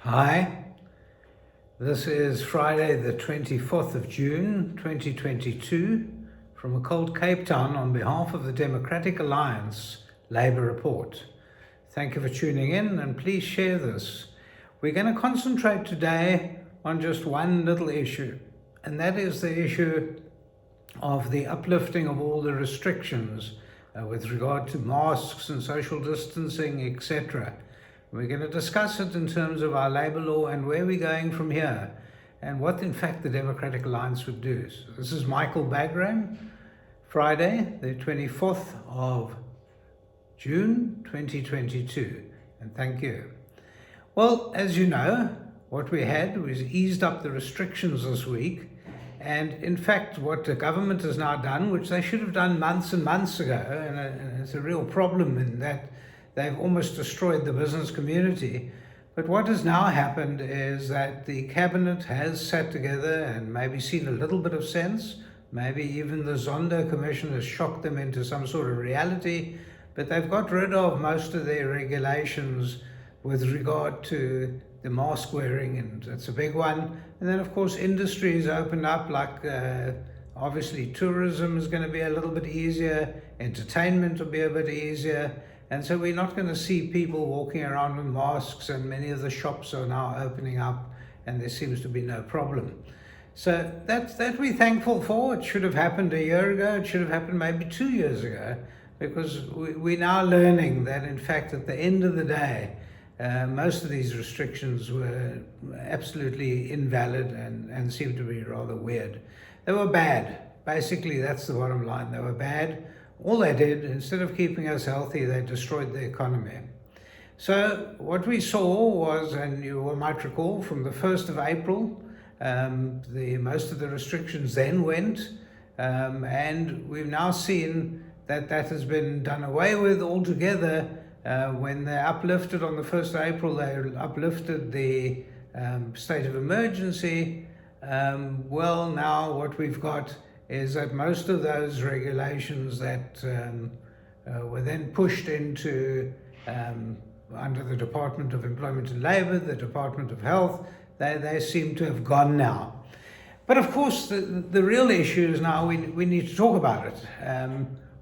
Hi, this is Friday the 24th of June 2022 from a cold Cape Town on behalf of the Democratic Alliance Labour Report. Thank you for tuning in and please share this. We're going to concentrate today on just one little issue, and that is the issue of the uplifting of all the restrictions with regard to masks and social distancing, etc. We're going to discuss it in terms of our labour law and where we're going from here and what in fact the Democratic Alliance would do. So this is Michael Bagram, Friday the 24th of June 2022, and thank you. Well, as you know, what we had was eased up the restrictions this week, and in fact what the government has now done, which they should have done months and months ago, and it's a real problem in that they've almost destroyed the business community. But what has now happened is that the cabinet has sat together and maybe seen a little bit of sense. Maybe even the Zondo Commission has shocked them into some sort of reality, but they've got rid of most of their regulations with regard to the mask wearing, and it's a big one. And then of course industries opened up, like obviously tourism is going to be a little bit easier, entertainment will be a bit easier. And so we're not going to see people walking around with masks, and many of the shops are now opening up and there seems to be no problem. So that we're thankful for. It should have happened a year ago. It should have happened maybe 2 years ago, because we're now learning that in fact at the end of the day, most of these restrictions were absolutely invalid and seemed to be rather weird. They were bad. Basically, that's the bottom line. They were bad. All they did, instead of keeping us healthy, they destroyed the economy. So what we saw was, and you might recall, from the 1st of April, most of the restrictions then went, and we've now seen that has been done away with altogether. When they uplifted on the 1st of April, they uplifted the state of emergency. Well, now what we've got is that most of those regulations that were then pushed into under the Department of Employment and Labour, the Department of Health, they seem to have gone now. But of course, the real issue is now we need to talk about it.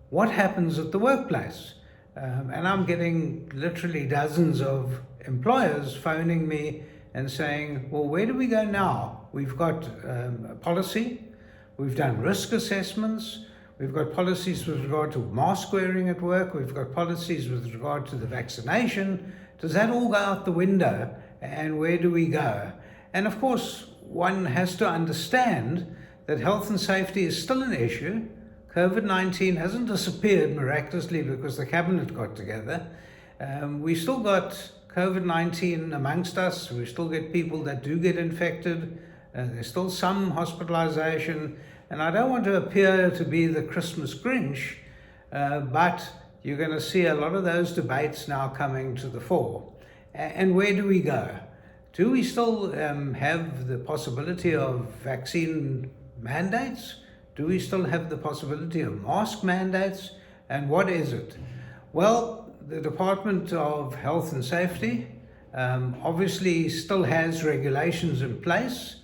What happens at the workplace? And I'm getting literally dozens of employers phoning me and saying, well, where do we go now? We've got a policy. We've done risk assessments. We've got policies with regard to mask wearing at work. We've got policies with regard to the vaccination. Does that all go out the window? And where do we go? And of course, one has to understand that health and safety is still an issue. COVID-19 hasn't disappeared miraculously because the cabinet got together. We still got COVID-19 amongst us. We still get people that do get infected. There's still some hospitalization. And I don't want to appear to be the Christmas Grinch, but you're going to see a lot of those debates now coming to the fore. And where do we go? Do we still have the possibility of vaccine mandates? Do we still have the possibility of mask mandates? And what is it? Well, the Department of Health and Safety obviously still has regulations in place.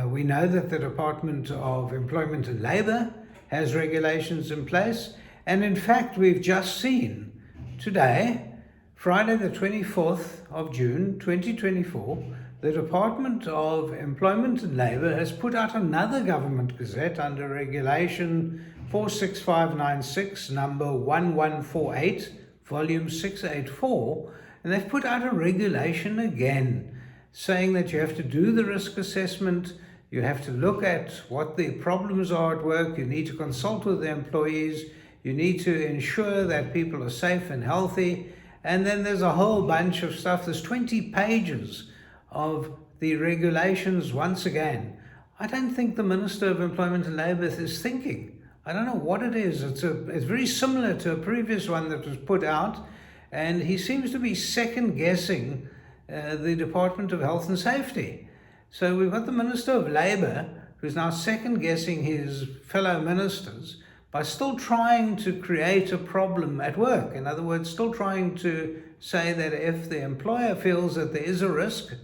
We know that the Department of Employment and Labour has regulations in place. And in fact, we've just seen today, Friday the 24th of June 2024, the Department of Employment and Labour has put out another government gazette under Regulation 46596, number 1148, volume 684, and they've put out a regulation again, saying that you have to do the risk assessment, you have to look at what the problems are at work, you need to consult with the employees, you need to ensure that people are safe and healthy, and then there's a whole bunch of stuff. There's 20 pages of the regulations once again. I don't think the Minister of Employment and Labour is thinking. I don't know what it is. It's very similar to a previous one that was put out, and he seems to be second guessing the Department of Health and Safety. So we've got the Minister of Labour who's now second guessing his fellow ministers by still trying to create a problem at work. In other words, still trying to say that if the employer feels that there is a risk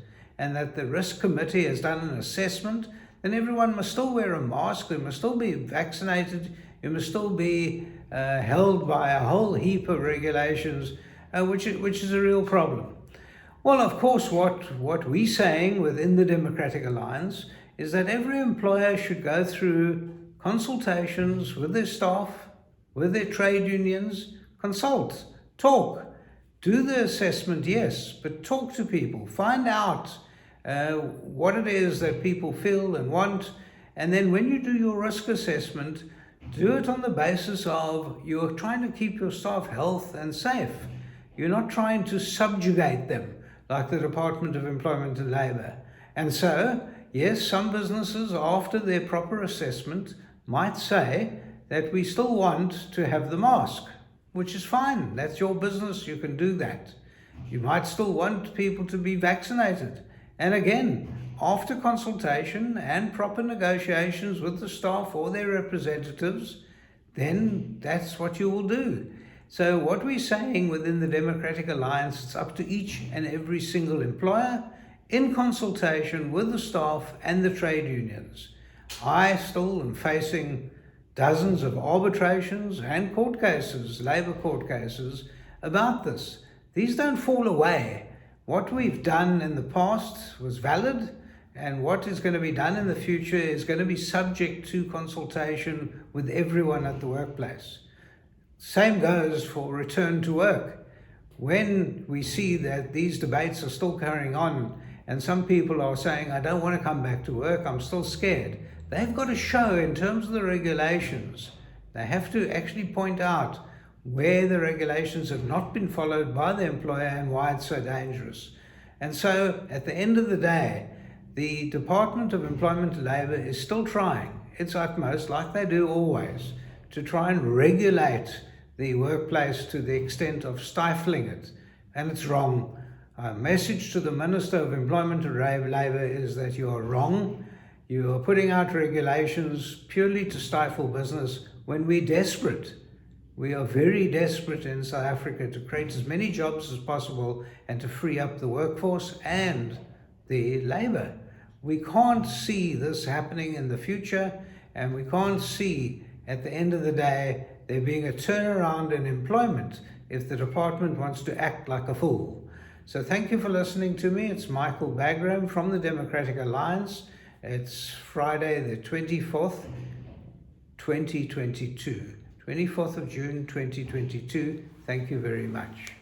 and that the risk committee has done an assessment, then everyone must still wear a mask, they must still be vaccinated, you must still be held by a whole heap of regulations, which is a real problem. Well, of course, what we're saying within the Democratic Alliance is that every employer should go through consultations with their staff, with their trade unions, consult, talk, do the assessment, yes, but talk to people, find out what it is that people feel and want, and then when you do your risk assessment, do it on the basis of you're trying to keep your staff healthy and safe. You're not trying to subjugate them like the Department of Employment and Labour. And so, yes, some businesses, after their proper assessment, might say that we still want to have the mask, which is fine. That's your business. You can do that. You might still want people to be vaccinated. And again, after consultation and proper negotiations with the staff or their representatives, then that's what you will do. So what we're saying within the Democratic Alliance, it's up to each and every single employer in consultation with the staff and the trade unions. I still am facing dozens of arbitrations and court cases, labour court cases, about this. These don't fall away. What we've done in the past was valid, and what is going to be done in the future is going to be subject to consultation with everyone at the workplace. Same goes for return to work. When we see that these debates are still carrying on and some people are saying, I don't want to come back to work, I'm still scared, they've got to show in terms of the regulations, they have to actually point out where the regulations have not been followed by the employer and why it's so dangerous. And so at the end of the day, the Department of Employment and Labour is still trying its utmost, like they do always, to try and regulate the workplace to the extent of stifling it. And it's wrong. Our message to the Minister of Employment and Labour is that you are wrong. You are putting out regulations purely to stifle business when we're desperate. We are very desperate in South Africa to create as many jobs as possible and to free up the workforce and the labour. We can't see this happening in the future, and we can't see at the end of the day there being a turnaround in employment if the department wants to act like a fool. So thank you for listening to me. It's Michael Bagram from the Democratic Alliance. It's Friday the 24th, 2022. 24th of June 2022. Thank you very much.